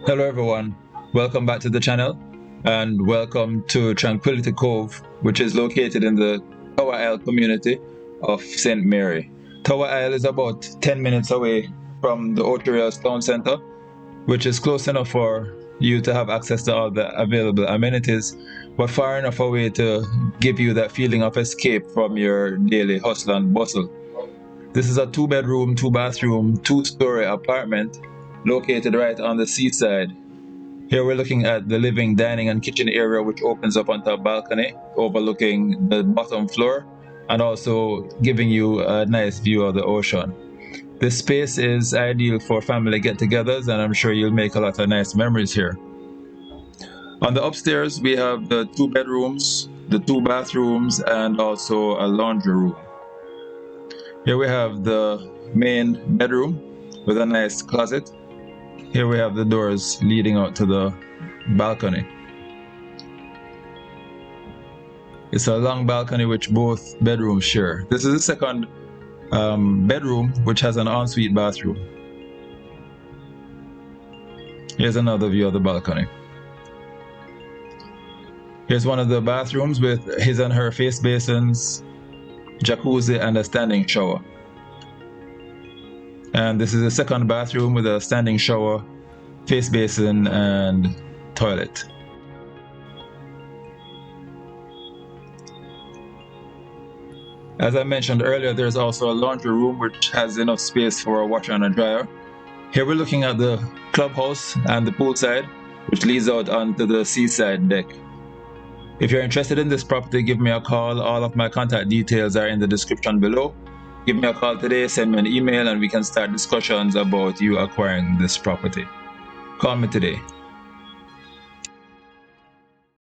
Hello everyone, welcome back to the channel and welcome to Tranquility Cove, which is located in the Tower Isle community of St. Mary. Tower Isle is about 10 minutes away from the Ocho Rios town center, which is close enough for you to have access to all the available amenities, but far enough away to give you that feeling of escape from your daily hustle and bustle. This is a 2-bedroom, 2-bathroom, 2-story apartment located right on the seaside. Here we're looking at the living, dining, and kitchen area, which opens up onto a balcony overlooking the bottom floor and also giving you a nice view of the ocean. This space is ideal for family get-togethers, and I'm sure you'll make a lot of nice memories here. On the upstairs, we have the 2 bedrooms, the 2 bathrooms, and also a laundry room. Here we have the main bedroom with a nice closet. Here we have the doors leading out to the balcony. It's a long balcony which both bedrooms share. This is the second bedroom, which has an ensuite bathroom. Here's another view of the balcony. Here's one of the bathrooms with his and her face basins, jacuzzi, and a standing shower. And this is the second bathroom with a standing shower, face basin, and toilet. As I mentioned earlier, there's also a laundry room which has enough space for a washer and a dryer. Here we're looking at the clubhouse and the poolside, which leads out onto the seaside deck. If you're interested in this property, give me a call. All of my contact details are in the description below. Give me a call today, send me an email, and we can start discussions about you acquiring this property. Call me today.